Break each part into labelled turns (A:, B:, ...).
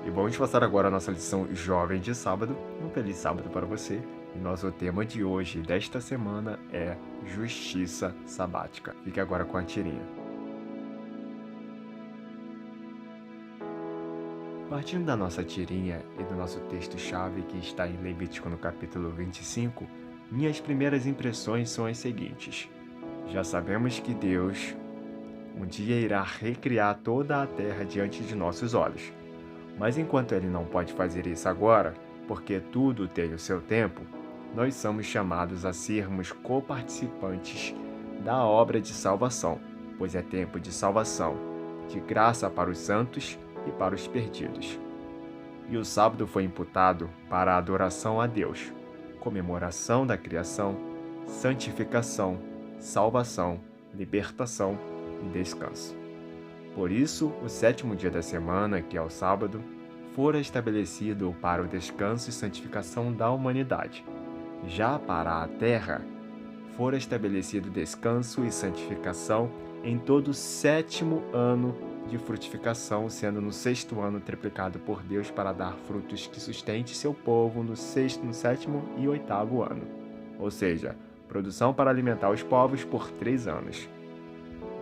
A: E vamos passar agora a nossa lição jovem de sábado. Um feliz sábado para você. E nosso tema de hoje, desta semana, é Justiça Sabática. Fique agora com a tirinha. Partindo da nossa tirinha e do nosso texto-chave que está em Levítico no capítulo 25, minhas primeiras impressões são as seguintes. Já sabemos que Deus um dia irá recriar toda a terra diante de nossos olhos. Mas enquanto ele não pode fazer isso agora, porque tudo tem o seu tempo, nós somos chamados a sermos coparticipantes da obra de salvação, pois é tempo de salvação, de graça para os santos e para os perdidos. E o sábado foi imputado para a adoração a Deus, comemoração da criação, santificação, salvação, libertação e descanso. Por isso, o sétimo dia da semana, que é o sábado, fora estabelecido para o descanso e santificação da humanidade. Já para a terra, fora estabelecido descanso e santificação em todo o sétimo ano de frutificação, sendo no sexto ano triplicado por Deus para dar frutos que sustente seu povo no sexto, no sétimo e oitavo ano. Ou seja, produção para alimentar os povos por 3 anos.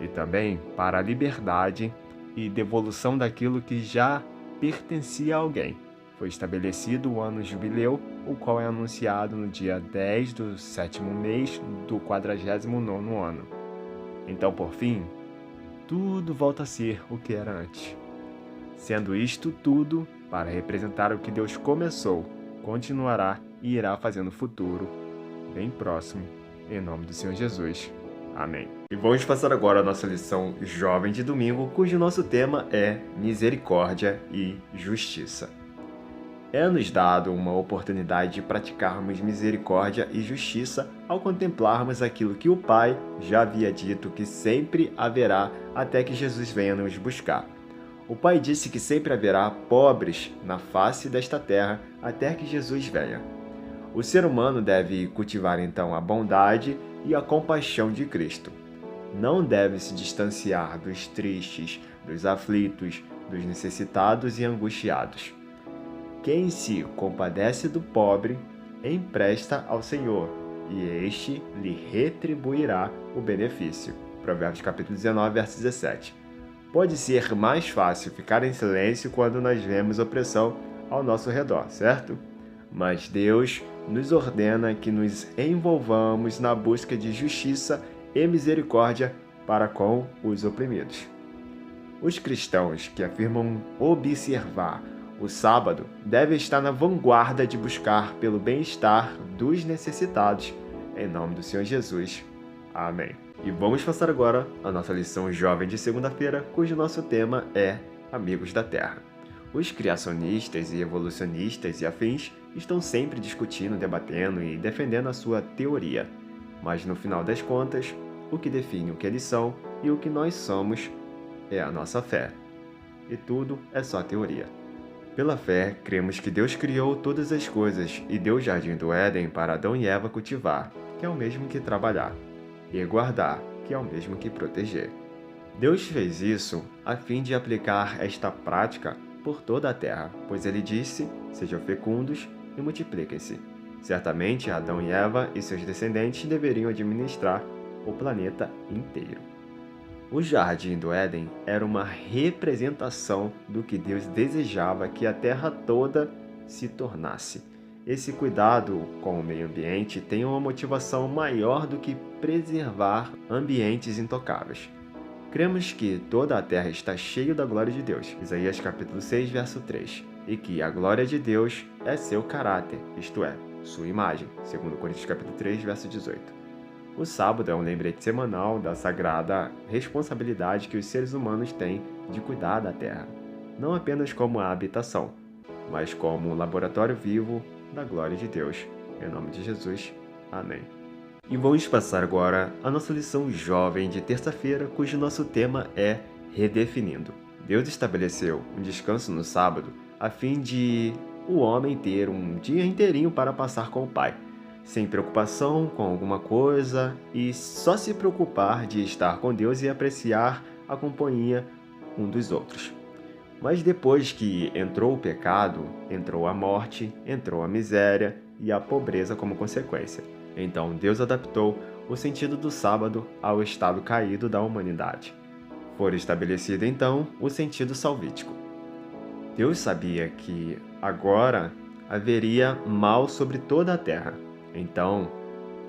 A: E também para a liberdade e devolução daquilo que já pertencia a alguém. Foi estabelecido o ano jubileu, o qual é anunciado no dia 10 do sétimo mês do 49º ano. Então, por fim, tudo volta a ser o que era antes. Sendo isto tudo para representar o que Deus começou, continuará e irá fazer no futuro, bem próximo, em nome do Senhor Jesus. Amém. E vamos passar agora a nossa lição jovem de domingo, cujo nosso tema é misericórdia e justiça. É-nos dado uma oportunidade de praticarmos misericórdia e justiça ao contemplarmos aquilo que o Pai já havia dito que sempre haverá até que Jesus venha nos buscar. O Pai disse que sempre haverá pobres na face desta terra até que Jesus venha. O ser humano deve cultivar então a bondade e a compaixão de Cristo. Não deve se distanciar dos tristes, dos aflitos, dos necessitados e angustiados. Quem se compadece do pobre, empresta ao Senhor, e este lhe retribuirá o benefício. Provérbios capítulo 19, verso 17. Pode ser mais fácil ficar em silêncio quando nós vemos opressão ao nosso redor, certo? Mas Deus nos ordena que nos envolvamos na busca de justiça e misericórdia para com os oprimidos. Os cristãos que afirmam observar o sábado devem estar na vanguarda de buscar pelo bem-estar dos necessitados, em nome do Senhor Jesus. Amém. E vamos passar agora a nossa lição jovem de segunda-feira, cujo nosso tema é Amigos da Terra. Os criacionistas e evolucionistas e afins estão sempre discutindo, debatendo e defendendo a sua teoria. Mas no final das contas, o que define o que eles são e o que nós somos é a nossa fé. E tudo é só teoria. Pela fé, cremos que Deus criou todas as coisas e deu o jardim do Éden para Adão e Eva cultivar, que é o mesmo que trabalhar, e guardar, que é o mesmo que proteger. Deus fez isso a fim de aplicar esta prática por toda a terra, pois ele disse: sejam fecundos e multipliquem-se. Certamente Adão e Eva e seus descendentes deveriam administrar o planeta inteiro. O jardim do Éden era uma representação do que Deus desejava que a terra toda se tornasse. Esse cuidado com o meio ambiente tem uma motivação maior do que preservar ambientes intocáveis. Cremos que toda a terra está cheia da glória de Deus, Isaías capítulo 6, verso 3, e que a glória de Deus é seu caráter, isto é, sua imagem, segundo Coríntios capítulo 3, verso 18. O sábado é um lembrete semanal da sagrada responsabilidade que os seres humanos têm de cuidar da terra, não apenas como a habitação, mas como um laboratório vivo da glória de Deus. Em nome de Jesus. Amém. E vamos passar agora a nossa lição jovem de terça-feira, cujo nosso tema é Redefinindo. Deus estabeleceu um descanso no sábado a fim de o homem ter um dia inteirinho para passar com o Pai, sem preocupação com alguma coisa e só se preocupar de estar com Deus e apreciar a companhia um dos outros. Mas depois que entrou o pecado, entrou a morte, entrou a miséria e a pobreza como consequência. Então Deus adaptou o sentido do sábado ao estado caído da humanidade. Foi estabelecido então o sentido salvítico. Deus sabia que agora haveria mal sobre toda a terra. Então,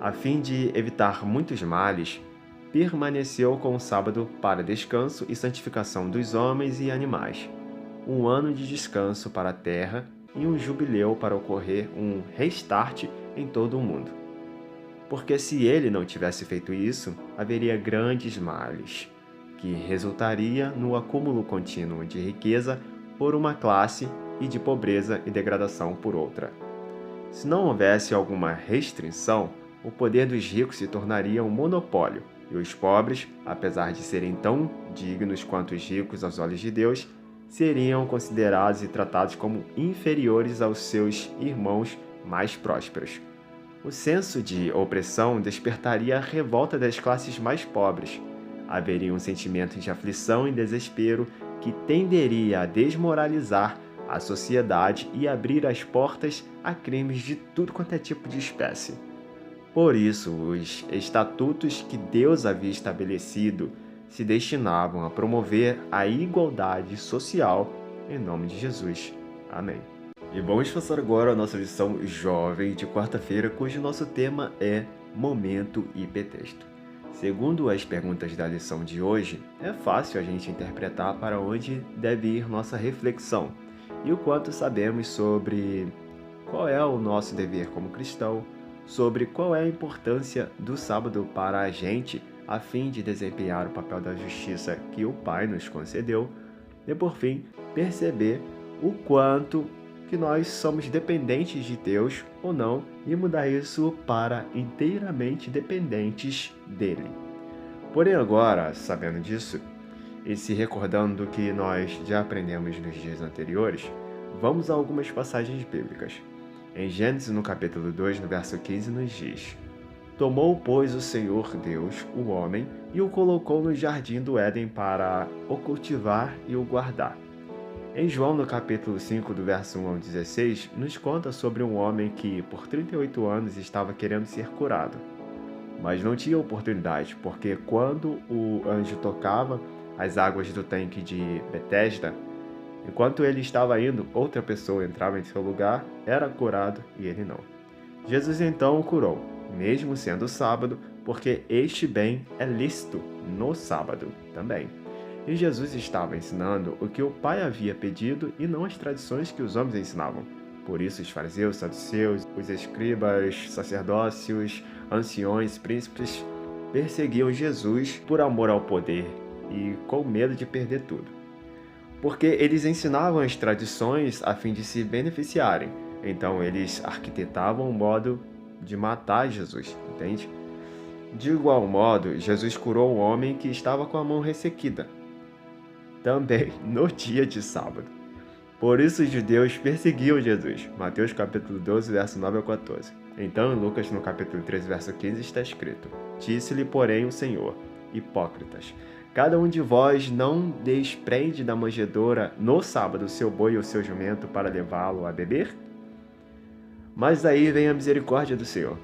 A: a fim de evitar muitos males, permaneceu com o sábado para descanso e santificação dos homens e animais, um ano de descanso para a terra e um jubileu para ocorrer um restart em todo o mundo. Porque se ele não tivesse feito isso, haveria grandes males, que resultaria no acúmulo contínuo de riqueza por uma classe e de pobreza e degradação por outra. Se não houvesse alguma restrição, o poder dos ricos se tornaria um monopólio, e os pobres, apesar de serem tão dignos quanto os ricos aos olhos de Deus, seriam considerados e tratados como inferiores aos seus irmãos mais prósperos. O senso de opressão despertaria a revolta das classes mais pobres. Haveria um sentimento de aflição e desespero que tenderia a desmoralizar a sociedade e abrir as portas a crimes de tudo quanto é tipo de espécie. Por isso, os estatutos que Deus havia estabelecido se destinavam a promover a igualdade social em nome de Jesus. Amém. E vamos passar agora a nossa lição jovem de quarta-feira, cujo nosso tema é Momento e Pretexto. Segundo as perguntas da lição de hoje, é fácil a gente interpretar para onde deve ir nossa reflexão e o quanto sabemos sobre qual é o nosso dever como cristão, sobre qual é a importância do sábado para a gente a fim de desempenhar o papel da justiça que o Pai nos concedeu, e por fim, perceber o quanto que nós somos dependentes de Deus ou não e mudar isso para inteiramente dependentes dele. Porém agora, sabendo disso, e se recordando do que nós já aprendemos nos dias anteriores, vamos a algumas passagens bíblicas. Em Gênesis, no capítulo 2, no verso 15, nos diz: Tomou, pois, o Senhor Deus o homem e o colocou no jardim do Éden para o cultivar e o guardar. Em João, no capítulo 5, do verso 1 ao 16, nos conta sobre um homem que, por 38 anos, estava querendo ser curado, mas não tinha oportunidade, porque quando o anjo tocava as águas do tanque de Betesda, enquanto ele estava indo, outra pessoa entrava em seu lugar, era curado e ele não. Jesus então o curou, mesmo sendo sábado, porque este bem é lícito no sábado também. E Jesus estava ensinando o que o Pai havia pedido e não as tradições que os homens ensinavam. Por isso os fariseus, saduceus, os escribas, sacerdócios, anciões, príncipes perseguiam Jesus por amor ao poder e com medo de perder tudo. Porque eles ensinavam as tradições a fim de se beneficiarem. Então eles arquitetavam um modo de matar Jesus, entende? De igual modo, Jesus curou um homem que estava com a mão ressequida, também no dia de sábado. Por isso os judeus perseguiam Jesus. Mateus capítulo 12, verso 9 ao 14. Então em Lucas no capítulo 13, verso 15 está escrito: Disse-lhe, porém, o Senhor: Hipócritas, cada um de vós não desprende da manjedoura no sábado o seu boi ou seu jumento para levá-lo a beber? Mas aí vem a misericórdia do Senhor.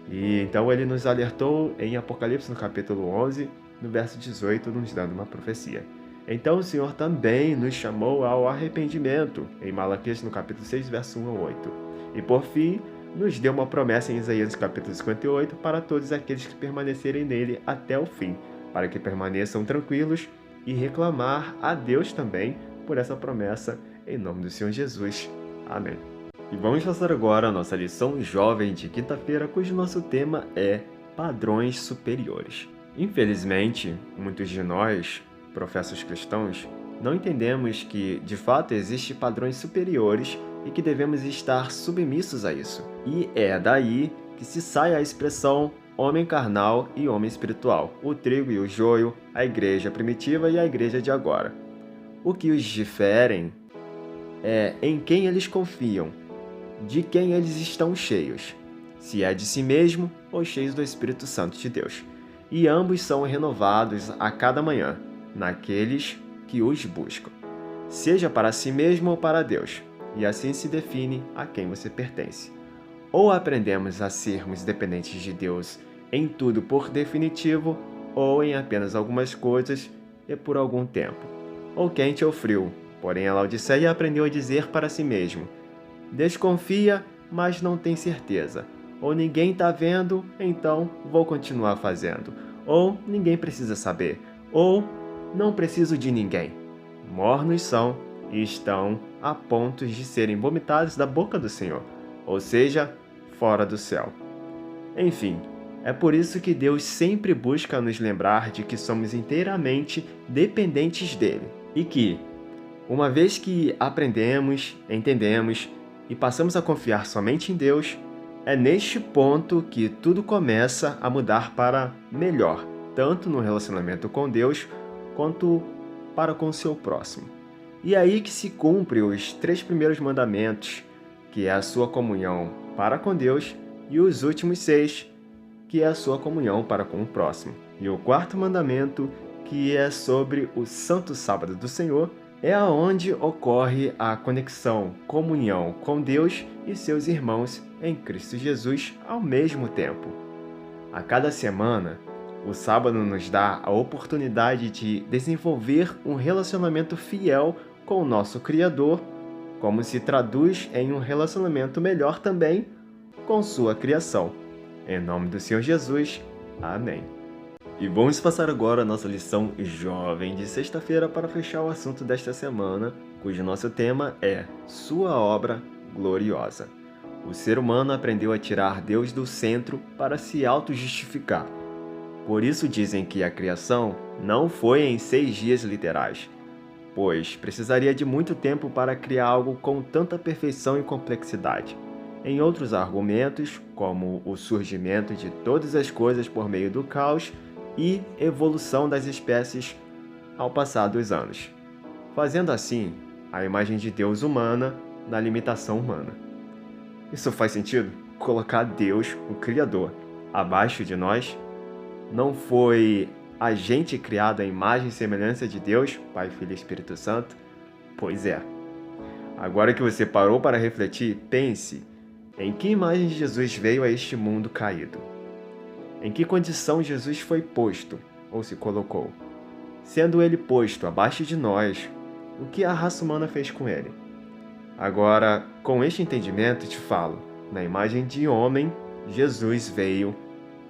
A: E então ele nos alertou em Apocalipse no capítulo 11, no verso 18, nos dando uma profecia. Então o Senhor também nos chamou ao arrependimento, em Malaquias no capítulo 6, verso 1 ao 8. E por fim, nos deu uma promessa em Isaías capítulo 58 para todos aqueles que permanecerem nele até o fim, para que permaneçam tranquilos e reclamar a Deus também por essa promessa, em nome do Senhor Jesus. Amém. E vamos passar agora a nossa lição jovem de quinta-feira, cujo nosso tema é padrões superiores. Infelizmente, muitos de nós, professos cristãos, não entendemos que, de fato, existem padrões superiores e que devemos estar submissos a isso. E é daí que se sai a expressão homem carnal e homem espiritual, o trigo e o joio, a igreja primitiva e a igreja de agora. O que os diferem é em quem eles confiam, de quem eles estão cheios, se é de si mesmo ou cheios do Espírito Santo de Deus. E ambos são renovados a cada manhã, naqueles que os buscam. seja para si mesmo ou para Deus, e assim se define a quem você pertence. Ou aprendemos a sermos dependentes de Deus em tudo por definitivo, ou em apenas algumas coisas e por algum tempo, ou quente ou frio. Porém, a Laodiceia aprendeu a dizer para si mesmo: desconfia, mas não tem certeza. Ou ninguém está vendo, então vou continuar fazendo. Ou ninguém precisa saber. Ou não preciso de ninguém. Mornos são e estão a ponto de serem vomitados da boca do Senhor, ou seja, fora do céu. Enfim, é por isso que Deus sempre busca nos lembrar de que somos inteiramente dependentes dele e que, uma vez que aprendemos, entendemos e passamos a confiar somente em Deus, é neste ponto que tudo começa a mudar para melhor, tanto no relacionamento com Deus quanto para com o seu próximo. E é aí que se cumpre os 3 primeiros mandamentos, que é a sua comunhão para com Deus, e os últimos 6, que é a sua comunhão para com o próximo. E o 4º mandamento, que é sobre o Santo Sábado do Senhor, é aonde ocorre a conexão, comunhão com Deus e seus irmãos em Cristo Jesus ao mesmo tempo. A cada semana, o sábado nos dá a oportunidade de desenvolver um relacionamento fiel com o nosso Criador, como se traduz em um relacionamento melhor também com sua criação. Em nome do Senhor Jesus, amém. E vamos passar agora a nossa lição jovem de sexta-feira para fechar o assunto desta semana, cujo nosso tema é Sua Obra Gloriosa. O ser humano aprendeu a tirar Deus do centro para se auto-justificar. Por isso dizem que a criação não foi em 6 dias literais, pois precisaria de muito tempo para criar algo com tanta perfeição e complexidade. Em outros argumentos, como o surgimento de todas as coisas por meio do caos e evolução das espécies ao passar dos anos, fazendo assim a imagem de Deus humana na limitação humana. Isso faz sentido? Colocar Deus, o Criador, abaixo de nós? Não foi a gente criado à imagem e semelhança de Deus, Pai, Filho e Espírito Santo? Pois é. Agora que você parou para refletir, pense em que imagem Jesus veio a este mundo caído. Em que condição Jesus foi posto, ou se colocou? Sendo ele posto abaixo de nós, o que a raça humana fez com ele? Agora, com este entendimento, te falo, na imagem de homem, Jesus veio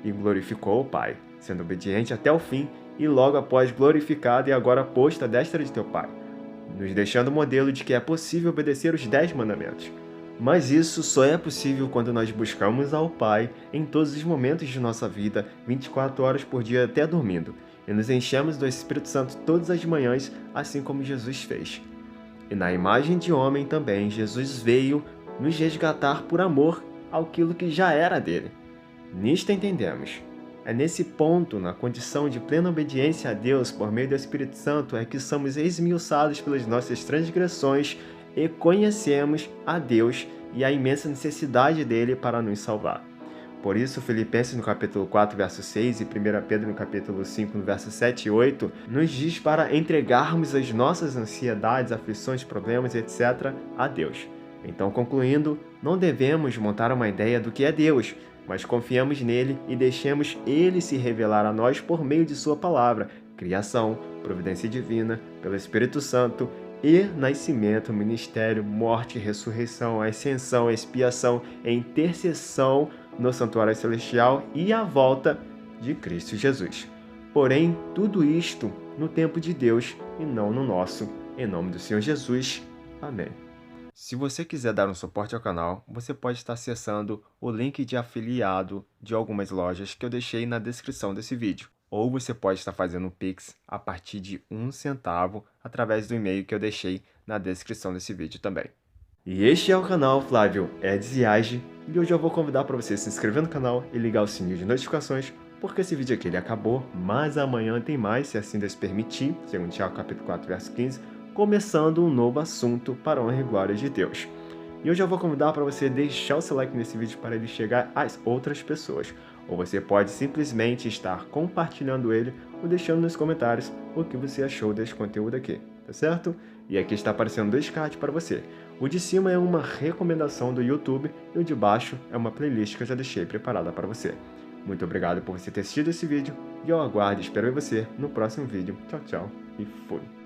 A: e glorificou o Pai, sendo obediente até o fim e logo após glorificado e agora posto à destra de teu Pai, nos deixando o modelo de que é possível obedecer os 10 mandamentos. Mas isso só é possível quando nós buscamos ao Pai em todos os momentos de nossa vida, 24 horas por dia até dormindo, e nos enchemos do Espírito Santo todas as manhãs, assim como Jesus fez. E na imagem de homem também, Jesus veio nos resgatar por amor àquilo que já era dele. Nisto entendemos. É nesse ponto, na condição de plena obediência a Deus por meio do Espírito Santo, é que somos esmiuçados pelas nossas transgressões e conhecemos a Deus e a imensa necessidade dele para nos salvar. Por isso, Filipenses no capítulo 4, verso 6 e 1 Pedro no capítulo 5, no verso 7 e 8, nos diz para entregarmos as nossas ansiedades, aflições, problemas, etc. a Deus. Então, concluindo, não devemos montar uma ideia do que é Deus, mas confiamos nele e deixemos ele se revelar a nós por meio de sua palavra, criação, providência divina, pelo Espírito Santo, e nascimento, ministério, morte, ressurreição, ascensão, expiação, intercessão no santuário celestial e a volta de Cristo Jesus. Porém, tudo isto no tempo de Deus e não no nosso. Em nome do Senhor Jesus. Amém. Se você quiser dar um suporte ao canal, você pode estar acessando o link de afiliado de algumas lojas que eu deixei na descrição desse vídeo. Ou você pode estar fazendo um Pix a partir de 1 centavo através do e-mail que eu deixei na descrição desse vídeo também. E este é o canal Flávio Eds e Age, e hoje eu vou convidar para você se inscrever no canal e ligar o sininho de notificações, porque esse vídeo aqui ele acabou, mas amanhã tem mais, se assim Deus permitir, segundo Tiago capítulo 4, verso 15, começando um novo assunto para a honra e glória de Deus. E hoje eu vou convidar para você deixar o seu like nesse vídeo para ele chegar às outras pessoas. Ou você pode simplesmente estar compartilhando ele ou deixando nos comentários o que você achou desse conteúdo aqui, tá certo? E aqui está aparecendo dois cards para você. O de cima é uma recomendação do YouTube e o de baixo é uma playlist que eu já deixei preparada para você. Muito obrigado por você ter assistido esse vídeo e eu aguardo e espero ver você no próximo vídeo. Tchau, tchau e fui!